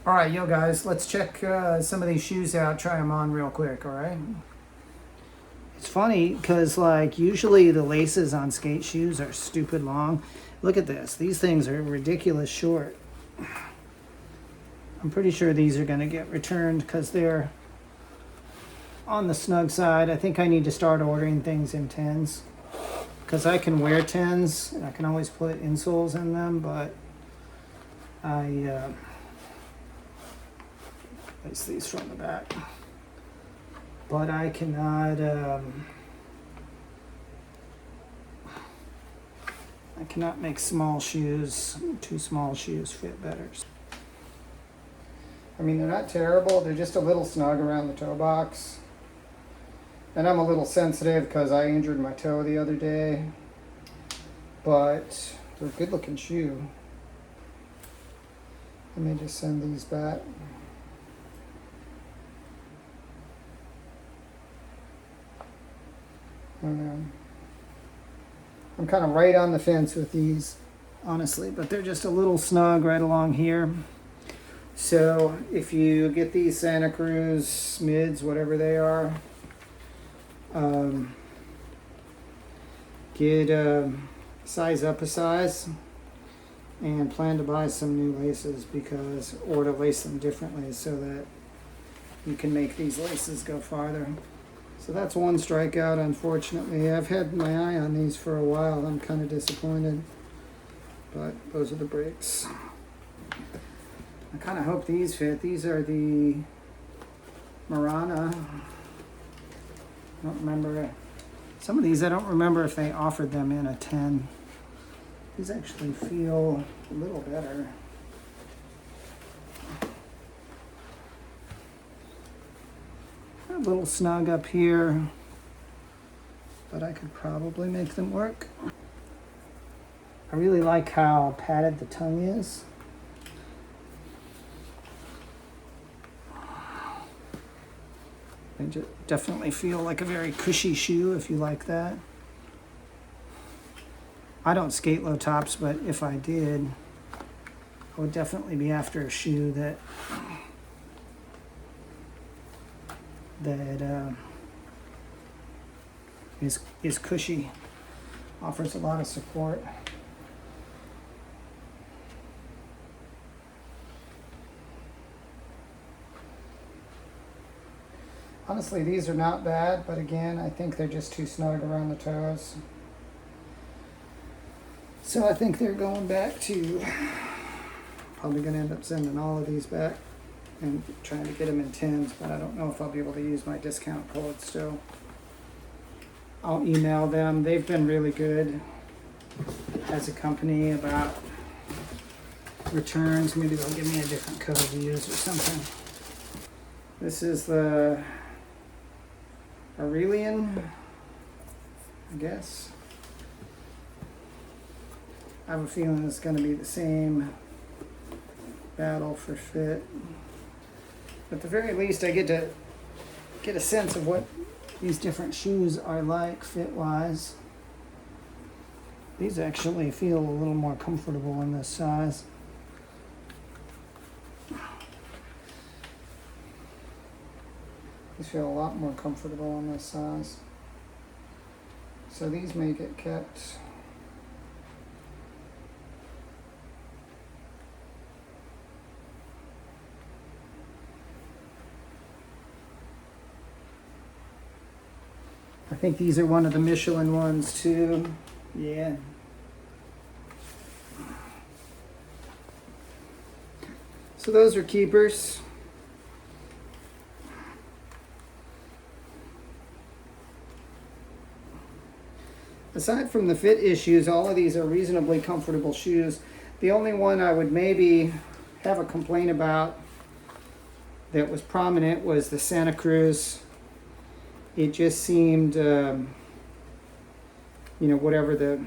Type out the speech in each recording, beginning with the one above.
All right, yo guys, let's check some of these shoes out, try them on real quick, all right? It's funny because like usually the laces on skate shoes are stupid long. Look at this, these things are ridiculous short. I'm pretty sure these are gonna get returned because they're on the snug side. I think I need to start ordering things in 10s because I can wear 10s and I can always put insoles in them, but I place these from the back. But I cannot make small shoes, too small shoes fit better. I mean, they're not terrible, they're just a little snug around the toe box. And I'm a little sensitive because I injured my toe the other day. But they're a good looking shoe. Let me just send these back. I don't know. I'm kind of right on the fence with these, honestly, but they're just a little snug right along here. So if you get these Santa Cruz mids, whatever they are, get size up a size and plan to buy some new laces or to lace them differently so that you can make these laces go farther. So that's one strikeout, unfortunately. I've had my eye on these for a while. I'm kind of disappointed, but those are the breaks. I kind of hope these fit. These are the Marana. I don't remember. Some of these, I don't remember if they offered them in a 10. These actually feel a little better. A little snug up here, but I could probably make them work. I really like how padded the tongue is. They just definitely feel like a very cushy shoe if you like that. I don't skate low tops, but if I did, I would definitely be after a shoe that is cushy, offers a lot of support. Honestly, these are not bad, but again, I think they're just too snug around the toes. So I think they're going back to, probably going to end up sending all of these back and trying to get them in 10s, but I don't know if I'll be able to use my discount code still. I'll email them. They've been really good as a company about returns. Maybe they'll give me a different code to use or something. This is the Aurelian, I guess. I have a feeling it's going to be the same battle for fit. At the very least, I get to get a sense of what these different shoes are like fit-wise. These actually feel a little more comfortable in this size. These feel a lot more comfortable in this size. So these may get kept. I think these are one of the Michelin ones too. Yeah. So those are keepers. Aside from the fit issues, all of these are reasonably comfortable shoes. The only one I would maybe have a complaint about that was prominent was the Santa Cruz. It just seemed, whatever the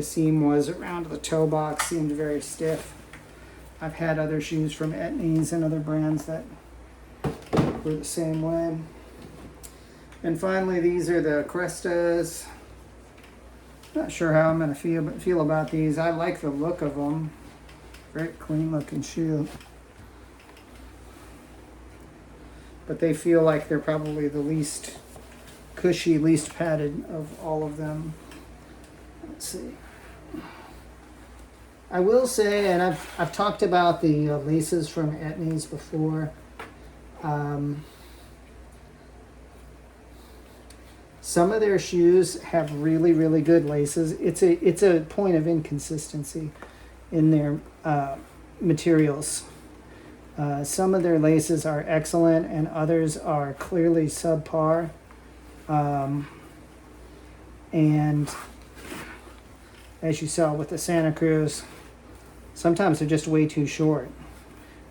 seam was around the toe box seemed very stiff. I've had other shoes from Etnies and other brands that were the same way. And finally, these are the Crestas. Not sure how I'm going to feel about these. I like the look of them. Very clean looking shoe. but they feel like they're probably the least cushy, least padded of all of them. Let's see. I will say, and I've talked about the laces from Etnies before. Some of their shoes have really, really good laces. It's a point of inconsistency in their materials. Some of their laces are excellent, and others are clearly subpar. And as you saw with the Santa Cruz, sometimes they're just way too short,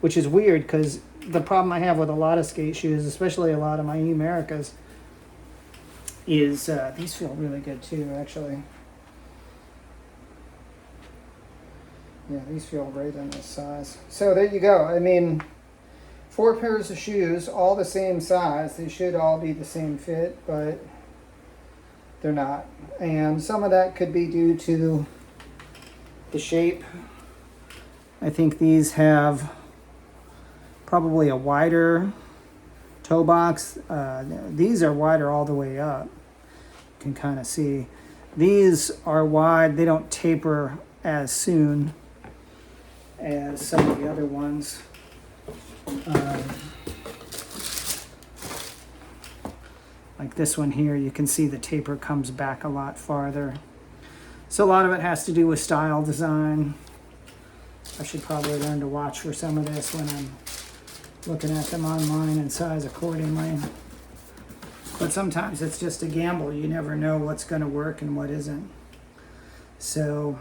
which is weird because the problem I have with a lot of skate shoes, especially a lot of my E-Americas, is these feel really good too, actually. Yeah, these feel great in this size. So there you go. I mean, 4 pairs of shoes, all the same size. They should all be the same fit, but they're not. And some of that could be due to the shape. I think these have probably a wider toe box. These are wider all the way up. You can kind of see. These are wide. They don't taper as soon as some of the other ones. Like this one here, you can see the taper comes back a lot farther. So a lot of it has to do with style design. I should probably learn to watch for some of this when I'm looking at them online and size accordingly. But sometimes it's just a gamble. You never know what's going to work and what isn't. So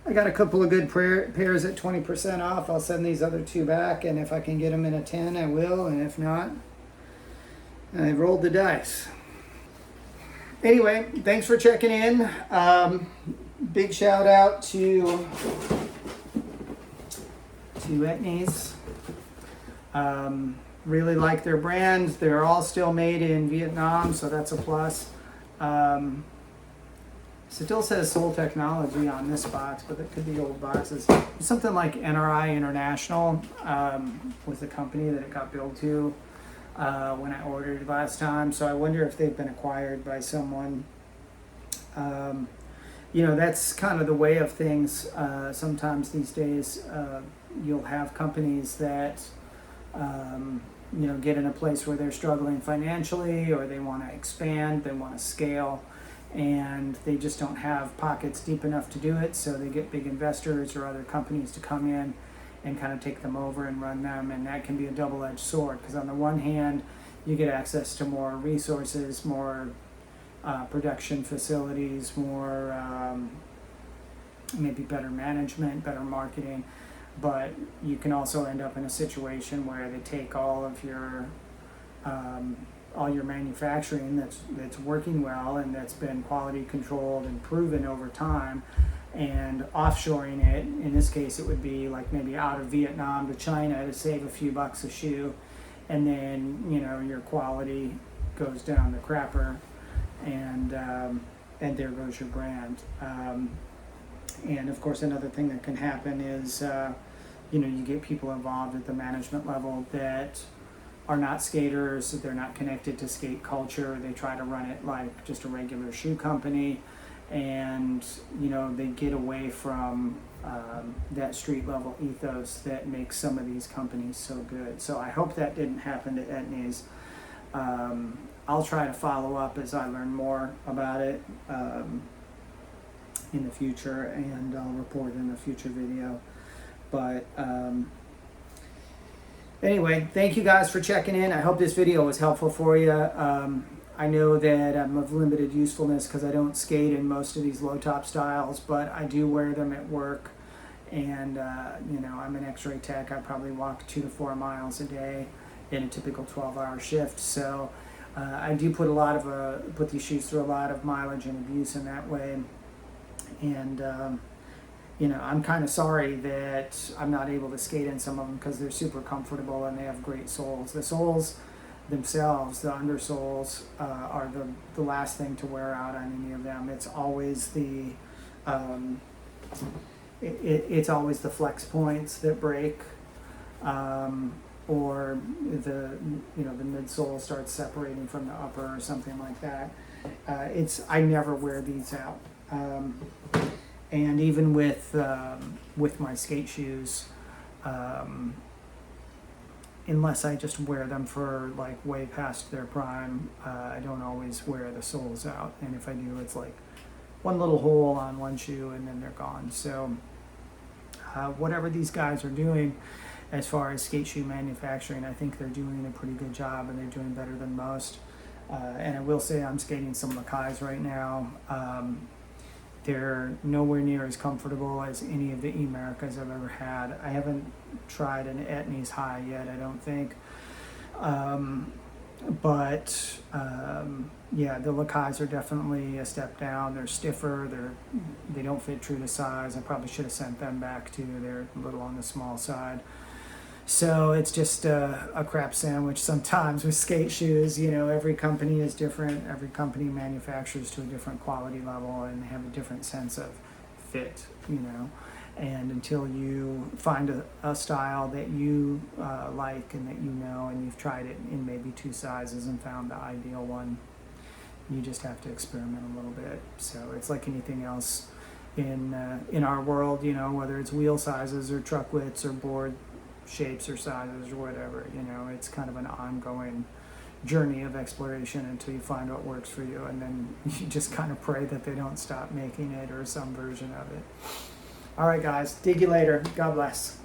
I got a couple of good pairs at 20% off. I'll send these other 2 back, and if I can get them in a 10, I will, and if not, I rolled the dice. Anyway, thanks for checking in. Big shout out to Etnies. Really like their brand. They're all still made in Vietnam, so that's a plus. Still says Soul Technology on this box, but it could be old boxes. Something like NRI International was the company that it got billed to when I ordered it last time. So I wonder if they've been acquired by someone. You know, that's kind of the way of things. Sometimes these days, you'll have companies that you know, get in a place where they're struggling financially, or they want to expand, they want to scale, and they just don't have pockets deep enough to do it, so they get big investors or other companies to come in and kind of take them over and run them, and that can be a double-edged sword, because on the one hand, you get access to more resources, more production facilities, more maybe better management, better marketing, but you can also end up in a situation where they take all of your manufacturing that's working well and that's been quality controlled and proven over time, and offshoring it. In this case, it would be like maybe out of Vietnam to China to save a few bucks a shoe, and then, you know, your quality goes down the crapper, and there goes your brand. And of course, another thing that can happen is, you know, you get people involved at the management level that are not skaters, they're not connected to skate culture, they try to run it like just a regular shoe company, and, you know, they get away from that street level ethos that makes some of these companies so good. So I hope that didn't happen to Etnies. I'll try to follow up as I learn more about it in the future, and I'll report in a future video. But anyway, thank you guys for checking in. I hope this video was helpful for you. I know that I'm of limited usefulness because I don't skate in most of these low top styles, but I do wear them at work, and you know, I'm an x-ray tech. I probably walk 2 to 4 miles a day in a typical 12-hour shift, so I do put put these shoes through a lot of mileage and abuse in that way. And you know, I'm kind of sorry that I'm not able to skate in some of them because they're super comfortable and they have great soles. The soles themselves, the undersoles, are the last thing to wear out on any of them. It's always it's always the flex points that break. or the the midsole starts separating from the upper or something like that. I never wear these out, and even with my skate shoes, unless I just wear them for like way past their prime, I don't always wear the soles out, and if I do, it's like one little hole on one shoe and then they're gone. So whatever these guys are doing as far as skate shoe manufacturing, I think they're doing a pretty good job, and they're doing better than most. And I will say I'm skating some Lakais right now. They're nowhere near as comfortable as any of the E-Americas I've ever had. I haven't tried an Etnies high yet, I don't think. Yeah, the Lakais are definitely a step down. They're stiffer. They don't fit true to size. I probably should have sent them back too. They're a little on the small side. So it's just a crap sandwich sometimes with skate shoes. Every company is different. Every company manufactures to a different quality level and have a different sense of fit, And until you find a style that you like and that and you've tried it in maybe 2 sizes and found the ideal one, you just have to experiment a little bit. So it's like anything else in our world, whether it's wheel sizes or truck widths or board shapes or sizes or whatever, it's kind of an ongoing journey of exploration until you find what works for you, and then you just kind of pray that they don't stop making it or some version of it. All right, guys, dig you later. God bless.